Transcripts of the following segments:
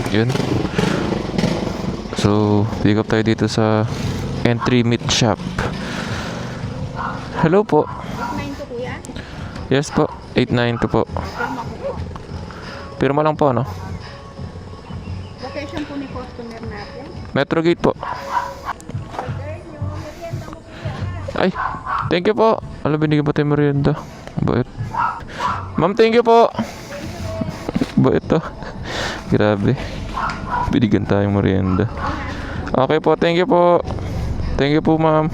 Yun. So, pick up tayo dito sa Entry Meat Shop. Hello po. 9 to kuya? Yes po, 892 po. Tama ko po. Pirma lang po, no? Location po ni customer natin. Metro Gate po. Ay, thank you po. Alam, binigyan po tayo merienda. Bait. Ma'am, thank you po. Bait to. Grabe. Binigyan tayong merienda. Okay po, thank you po. Thank you po, ma'am.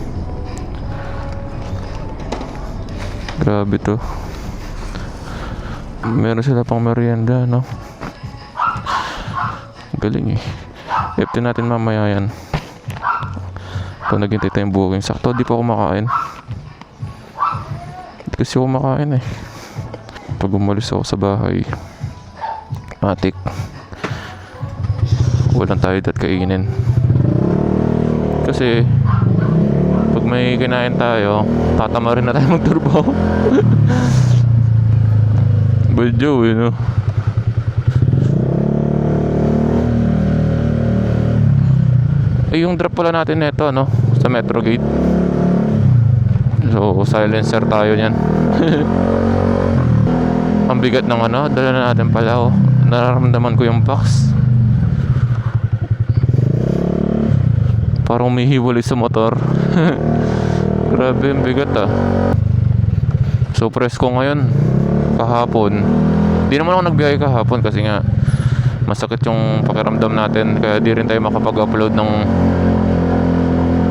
Grabe to. Meron sila pang merienda, no? Galing eh. Ipti natin mamaya yan. Kung naghintay tayong booking. Sakto, di pa ako makain. Hindi kasi ako makain eh. Pag umalis ako sa bahay, matik. Walang tayo dat kainin. Kasi pag may kinain tayo, tatama rin na tayo magtrabaho. Badyo, you know. Eh, yung drop pala natin neto, no? Sa Metro Gate. So, silencer tayo niyan. Ang bigat ng ano, dala na natin pala, oh. Nararamdaman ko yung box. Parang umihiwalay sa motor. Grabe, ang bigat ah. So, press ko ngayon. Kahapon. Di naman ako nagbiyahe kahapon kasi nga masakit yung pakiramdam natin. Kaya di rin tayo makapag-upload ng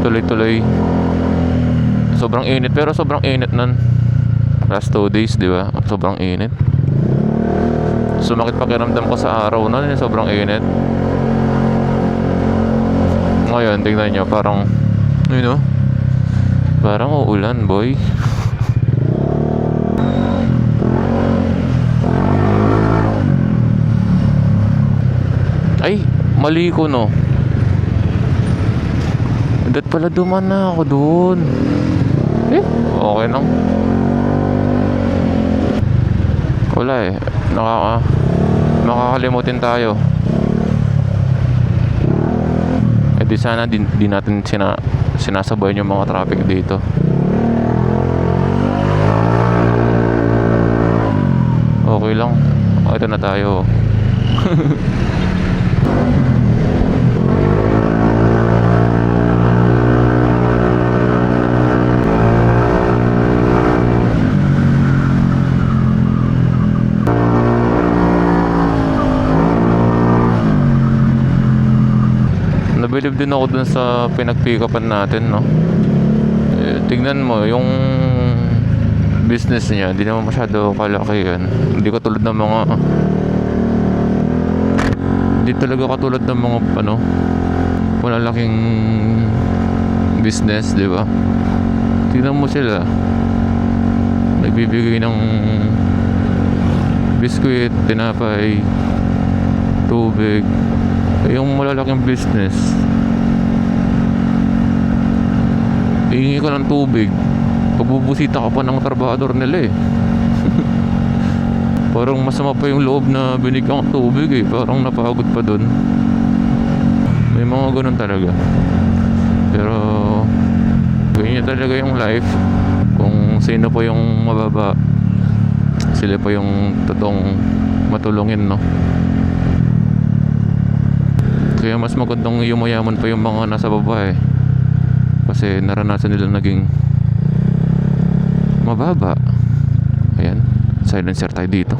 tuloy-tuloy. Sobrang init. Pero sobrang init nun. Last 2 days, di ba? Sobrang init. Sumakit pakiramdam ko sa araw nun. Sobrang init. Ngayon, tingnan nyo. Parang, you know, parang uulan, boy. Ay, mali ko, no. Dapat pala duman na ako doon. Eh, okay lang. Wala eh. Makakalimutin tayo. Eh di sana di natin sinasabayan yung mga traffic dito. Okay lang. Ito na tayo. Nabilib din ako dun sa pinag-pick-upan natin, no? Tignan mo, yung business niya, hindi naman masyado kalaki yan. Hindi katulad ng mga... Hindi talaga katulad ng mga, ano, malalaking business, di ba? Tignan mo sila. Nagbibigay ng biskuit, tinapay, tubig. Yung malalaking business, hihingi ka ng tubig, pagbubusita ka pa ng trabahador nila eh. Parang masama pa yung loob na binigyan ng tubig eh. Parang napagod pa dun. May mga ganun talaga. Pero ganyan talaga yung life. Kung sino pa yung mababa, sila pa yung totoong matulungin, no? Kaya mas magandang yumayaman pa yung mga nasa baba eh. Kasi naranasan nila naging mababa. Ayan, silencer tayo dito.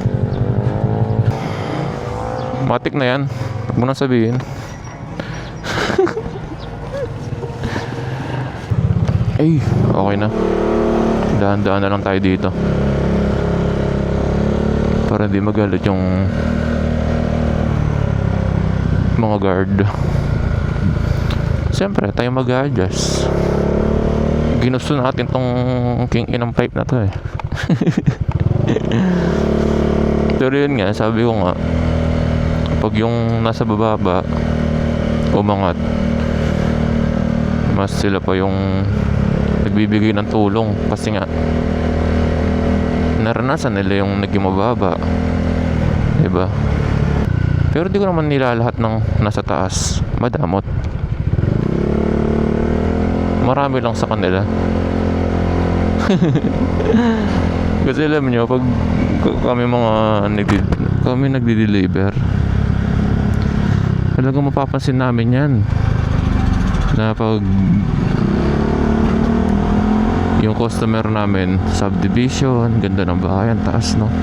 Matik na yan. Huwag mo nang sabihin. Ay, okay na. Dahan-dahan na lang tayo dito. Para hindi magalit yung mga guard. Siyempre, tayo mag-adjust. Ginusto natin tong king inang pipe na to eh. Pero yun nga, sabi ko nga, pag yung nasa bababa umangat, mas sila pa yung nagbibigay ng tulong. Kasi nga naranasan nila yung naging mababa, diba? Pero di ko naman nilalahat ng nasa taas. Madamot. Marami lang sa kanila. Kasi alam nyo, pag kami nagdi-deliver, talagang mapapansin namin yan. Na pag yung customer namin, subdivision, ganda ng bahay, ang taas, no?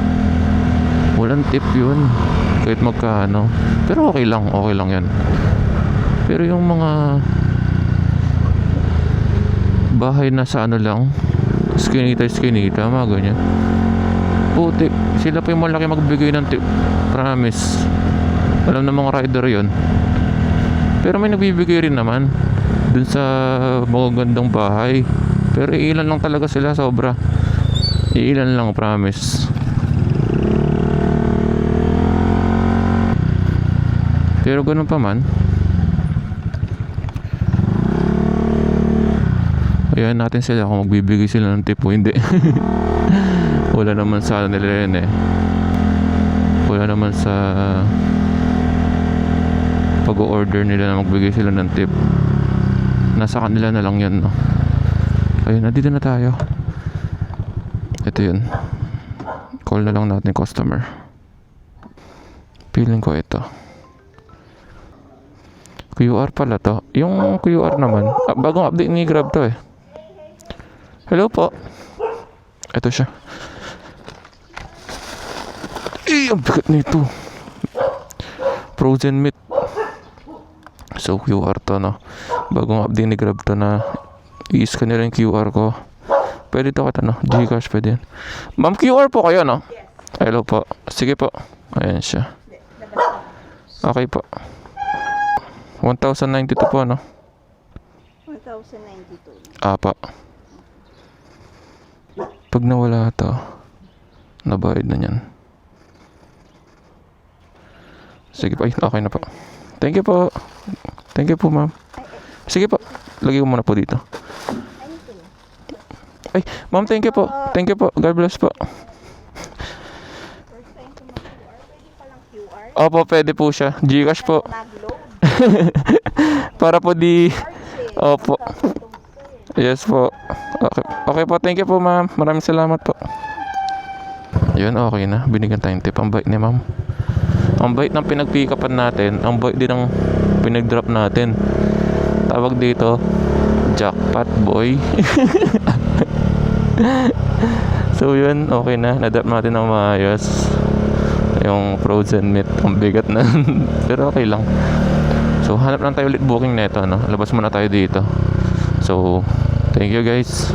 Walang tip yun. Kahit magkano. Pero okay lang yan. Pero yung mga bahay na sa ano lang, skinita, mga ganyan, puti, sila pa yung malaki magbigay ng tip. Promise. Alam ng mga rider yon. Pero may nagbibigay rin naman dun sa mga gandang bahay. Pero ilan lang talaga sila, sobra. Ilan lang, promise. Pero ganun pa man, ayan natin sila kung magbibigay sila ng tip o hindi. Wala naman sa nila yun eh. Wala naman sa pag-order nila na magbigay sila ng tip. Nasa kanila na lang yan, no? Ayun, nandito na tayo. Ito yun. Call na lang natin customer. Feeling ko ito. QR pala to. Yung QR naman, bagong update ni Grab to eh. Hello po. Ito siya. Ang bigat nito. Frozen meat. So QR to, no. Bagong update ni Grab to na i-scan nila yung QR ko. Pwede to kita, no. Gcash pwede yan. Ma'am, QR po kayo, no? Hello po. Sige po. Ayan siya. Okay po. 1,092 po, no? 1,092. Apa. Pag nawala ito, nabayad na yan. Sige po. Ay, okay na po. Thank you po. Thank you po, ma'am. Sige po. Lagay ko muna po dito. Ay, ma'am, thank you po. Thank you po. God bless po. First time ko mag-QR. Pwede palang QR. Opo, pwede po siya. Gcash po. Nag-load. Para po di... Opo. Yes po. Okay. Okay po, thank you po, ma'am. Maraming salamat po. Yun, okay na. Binigyan tayong tip. Ang bait ni ma'am. Ang bait ng pinag-pick-upan natin. Ang bait din ng pinag-drop natin. Tawag dito, jackpot boy. So yun, okay na. Na-drop natin ng maayos. Yung frozen meat. Ang bigat na. Pero okay lang. So hanap lang tayo ulit booking nito, no? Labas muna tayo dito. So thank you guys.